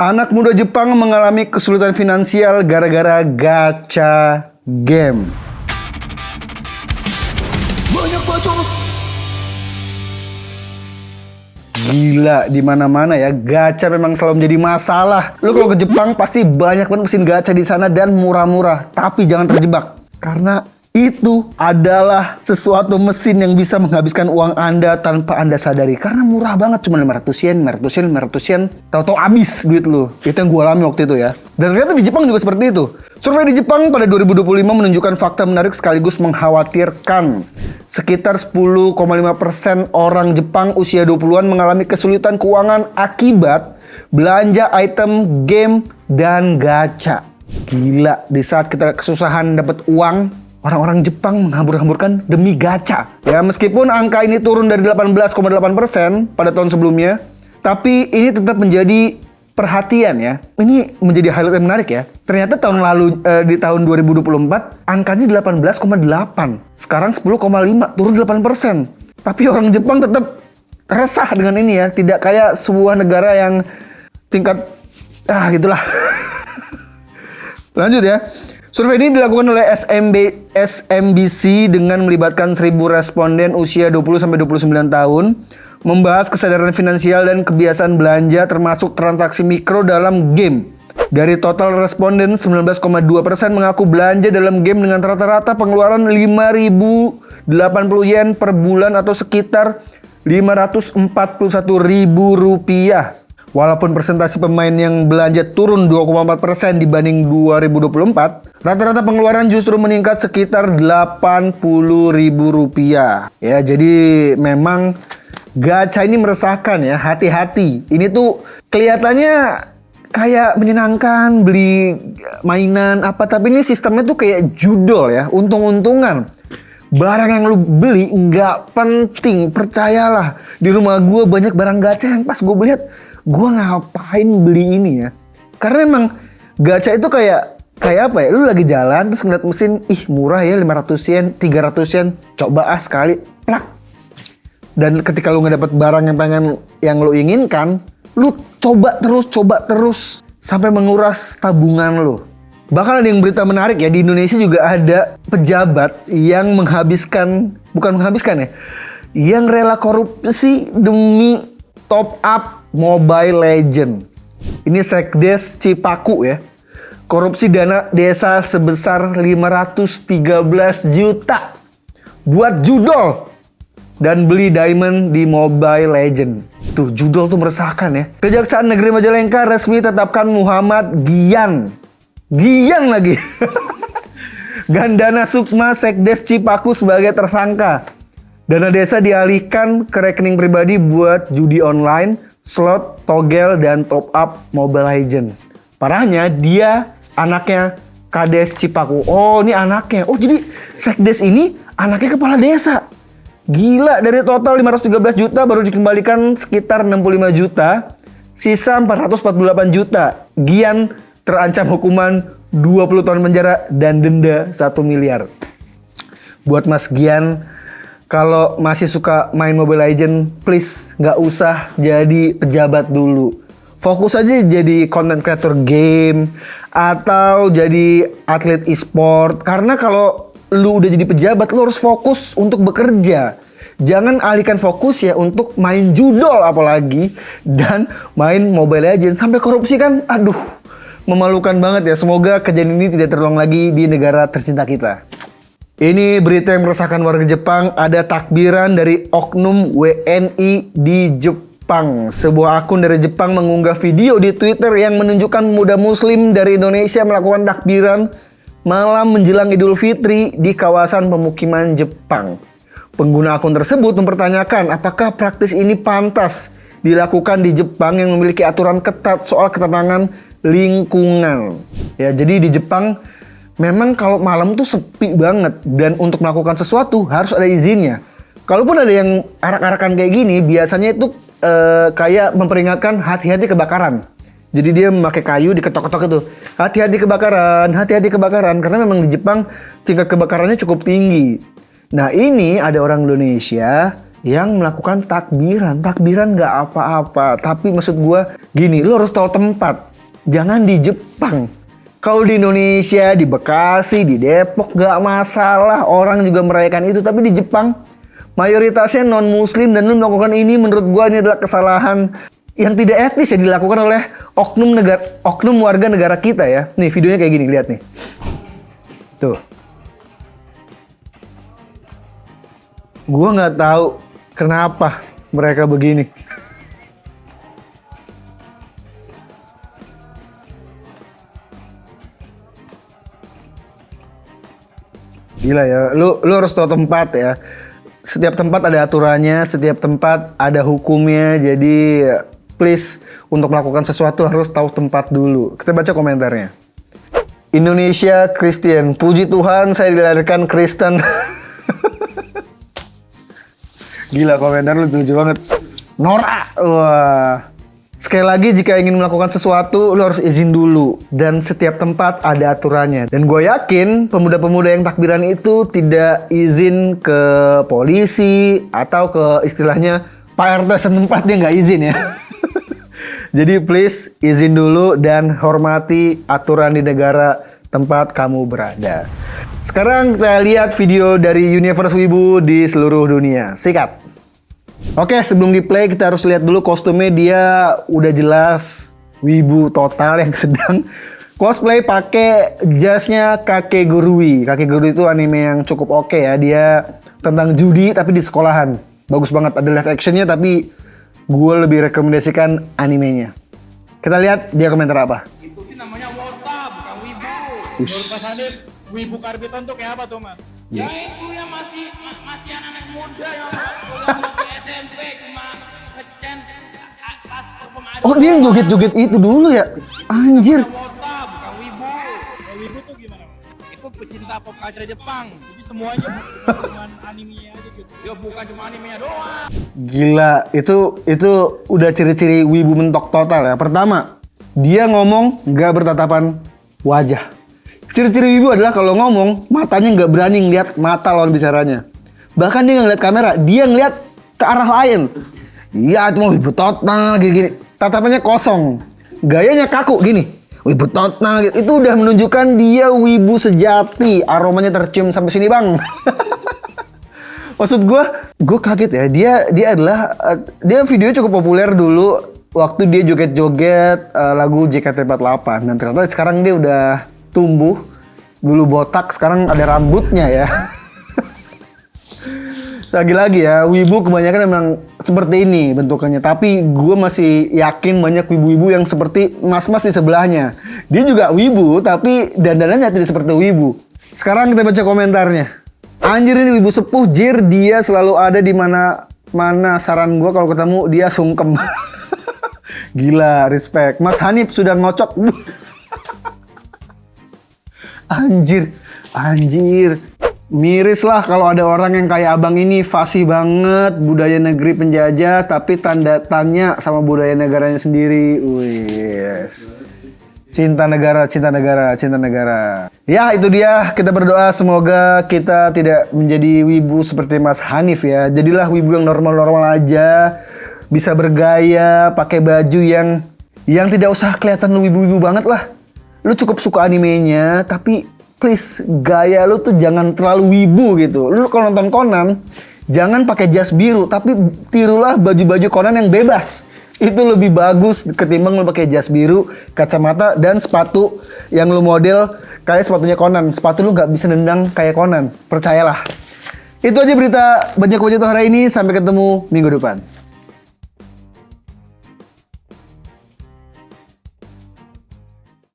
Anak muda Jepang mengalami kesulitan finansial gara-gara gacha game. Banyak bacot. Gila, di mana-mana ya gacha memang selalu menjadi masalah. Lu kalau ke Jepang pasti banyak banget mesin gacha di sana dan murah-murah. Tapi jangan terjebak karena itu adalah sesuatu mesin yang bisa menghabiskan uang Anda tanpa Anda sadari. Karena murah banget, cuma 500 yen, 500 yen, 500 yen. Tahu-tahu habis duit lu. Itu yang gue alami waktu itu ya. Dan ternyata di Jepang juga seperti itu. Survei di Jepang pada 2025 menunjukkan fakta menarik sekaligus mengkhawatirkan. Sekitar 10,5% orang Jepang usia 20-an mengalami kesulitan keuangan akibat belanja item game dan gacha. Gila, di saat kita kesusahan dapat uang, orang-orang Jepang menghambur-hamburkan demi gacha. Ya, meskipun angka ini turun dari 18,8% pada tahun sebelumnya, tapi ini tetap menjadi perhatian ya. Ini menjadi highlight yang menarik ya. Ternyata tahun lalu di tahun 2024 angkanya 18,8. Sekarang 10,5, turun 8%. Tapi orang Jepang tetap resah dengan ini ya. Tidak kayak sebuah negara yang tingkat gitulah. Lanjut ya. Survei ini dilakukan oleh SMBC dengan melibatkan 1.000 responden usia 20-29 tahun, membahas kesadaran finansial dan kebiasaan belanja termasuk transaksi mikro dalam game. Dari total responden, 19,2% mengaku belanja dalam game dengan rata-rata pengeluaran 5.080 yen per bulan atau sekitar 541.000 rupiah. Walaupun persentase pemain yang belanja turun 2,4% dibanding 2024, rata-rata pengeluaran justru meningkat sekitar 80.000 rupiah. Ya, jadi memang gacha ini meresahkan ya, hati-hati. Ini tuh kelihatannya kayak menyenangkan beli mainan apa, tapi ini sistemnya tuh kayak judol ya, untung-untungan. Barang yang lu beli nggak penting, percayalah. Di rumah gue banyak barang gacha yang pas gue lihat, gue ngapain beli ini ya? Karena emang gacha itu kayak apa ya? Lu lagi jalan terus ngeliat mesin, ih murah ya 500 yen, 300 yen, coba sekali, plak. Dan ketika lu nggak dapet barang yang lu inginkan, lu coba terus sampai menguras tabungan lu. Bahkan ada yang berita menarik ya, di Indonesia juga ada pejabat yang bukan menghabiskan ya, yang rela korupsi demi top up Mobile Legend. Ini Sekdes Cipaku ya. Korupsi dana desa sebesar 513 juta buat judol dan beli diamond di Mobile Legend. Tuh, judol tuh meresahkan ya. Kejaksaan Negeri Majalengka resmi tetapkan Muhammad Gian lagi. Gandana Sukma Sekdes Cipaku sebagai tersangka. Dana desa dialihkan ke rekening pribadi buat judi online, slot, togel, dan top up Mobile Legend. Parahnya dia anaknya Kades Cipaku. Oh, ini anaknya. Oh, jadi Sekdes ini anaknya kepala desa. Gila, dari total 513 juta baru dikembalikan sekitar 65 juta. Sisa 448 juta. Gian terancam hukuman 20 tahun penjara dan denda 1 miliar. Buat Mas Gian, kalau masih suka main Mobile Legends, please nggak usah jadi pejabat dulu. Fokus aja jadi content creator game atau jadi atlet e-sport. Karena kalau lu udah jadi pejabat, lu harus fokus untuk bekerja. Jangan alihkan fokus ya untuk main judol apalagi dan main Mobile Legends. Sampai korupsi kan, aduh, memalukan banget ya. Semoga kejadian ini tidak terulang lagi di negara tercinta kita. Ini berita yang meresahkan warga Jepang. Ada takbiran dari oknum WNI di Jepang. Sebuah akun dari Jepang mengunggah video di Twitter yang menunjukkan pemuda muslim dari Indonesia melakukan takbiran malam menjelang Idul Fitri di kawasan pemukiman Jepang. Pengguna akun tersebut mempertanyakan apakah praktis ini pantas dilakukan di Jepang yang memiliki aturan ketat soal ketenangan lingkungan. Ya, jadi di Jepang memang kalau malam tuh sepi banget dan untuk melakukan sesuatu harus ada izinnya. Kalaupun ada yang arak-arakan kayak gini, biasanya itu kayak memperingatkan hati-hati kebakaran. Jadi dia memakai kayu diketok-ketok itu. Hati-hati kebakaran. Karena memang di Jepang tingkat kebakarannya cukup tinggi. Nah, ini ada orang Indonesia yang melakukan takbiran. Takbiran nggak apa-apa, tapi maksud gue gini, lo harus tahu tempat. jangan di Jepang. Kalau di Indonesia, di Bekasi, di Depok gak masalah, orang juga merayakan itu. Tapi di Jepang mayoritasnya non muslim dan lu melakukan ini, menurut gua ini adalah kesalahan yang tidak etis ya dilakukan oleh oknum warga negara kita ya. Nih videonya kayak gini, lihat nih. Tuh. Gua nggak tahu kenapa mereka begini. Gila ya, lu harus tahu tempat ya. Setiap tempat ada aturannya, setiap tempat ada hukumnya. Jadi please untuk melakukan sesuatu harus tahu tempat dulu. Kita baca komentarnya. Indonesia Kristen, puji Tuhan saya dilahirkan Kristen. Gila komentar lu lucu banget. Norak. Wah. Sekali lagi jika ingin melakukan sesuatu lu harus izin dulu. Dan setiap tempat ada aturannya. Dan gue yakin pemuda-pemuda yang takbiran itu tidak izin ke polisi atau ke istilahnya Pak RT setempat dia nggak izin ya. Jadi please izin dulu dan hormati aturan di negara tempat kamu berada. Sekarang kita lihat video dari Universe Wibu di seluruh dunia. Sikat. Oke, sebelum di play kita harus lihat dulu kostumnya. Dia udah jelas wibu total yang sedang cosplay pakai jasnya Kakegurui. Kakegurui itu anime yang cukup oke ya. Dia tentang judi tapi di sekolahan. Bagus banget, ada live actionnya tapi gue lebih rekomendasikan animenya. Kita lihat dia komentar apa. Itu sih namanya wota, bukan wibu. Menurut Mas Hanif, wibu karbiton tuh kayak apa tuh Mas? Ya itu yang masih anak-anak muda yang masih SMP cuma ngecen pas perform aja. Oh dia yang joget-joget itu dulu ya? Anjir. Wota, bukan wibu. Kalau wibu tuh gimana? Itu pecinta pop culture Jepang. Jadi semuanya bukan animenya aja gitu. Ya bukan cuma animenya doang. Gila, itu udah ciri-ciri wibu mentok total ya. Pertama, dia ngomong gak bertatapan wajah. Ciri-ciri wibu adalah kalau ngomong, matanya gak berani ngeliat mata lawan bicaranya. Bahkan dia gak ngeliat kamera, dia ngeliat ke arah lain. Iya, itu mau wibu total, gini-gini. Tatapannya kosong. Gayanya kaku, gini. Wibu total, gitu. Itu udah menunjukkan dia wibu sejati. Aromanya tercium sampai sini bang. Maksud gue kaget ya. Dia adalah dia videonya cukup populer dulu waktu dia joget-joget lagu JKT48 dan ternyata sekarang dia udah tumbuh, dulu botak, sekarang ada rambutnya ya. Lagi-lagi ya, wibu kebanyakan memang seperti ini bentukannya. Tapi gue masih yakin banyak wibu-wibu yang seperti mas-mas di sebelahnya. Dia juga wibu, tapi dandanannya tidak seperti wibu. Sekarang kita baca komentarnya. Anjir ini wibu sepuh, jir dia selalu ada di mana saran gue kalau ketemu dia sungkem. Gila, respect. Mas Hanif sudah ngocok. Anjir. Miris lah kalau ada orang yang kayak abang ini fasih banget budaya negeri penjajah tapi tanda tanya sama budaya negaranya sendiri. Wih. Cinta negara. Ya itu dia, kita berdoa semoga kita tidak menjadi wibu seperti Mas Hanif ya. Jadilah wibu yang normal-normal aja. Bisa bergaya, pakai baju yang tidak usah kelihatan lu wibu-wibu banget lah. Lu cukup suka animenya, tapi please gaya lu tuh jangan terlalu wibu gitu. Lu kalau nonton Conan, jangan pakai jas biru, tapi tirulah baju-baju Conan yang bebas. Itu lebih bagus ketimbang lu pakai jas biru, kacamata, dan sepatu yang lu model kayak sepatunya Conan. Sepatu lu nggak bisa nendang kayak Conan, percayalah. Itu aja berita banyak hari ini. Sampai ketemu minggu depan.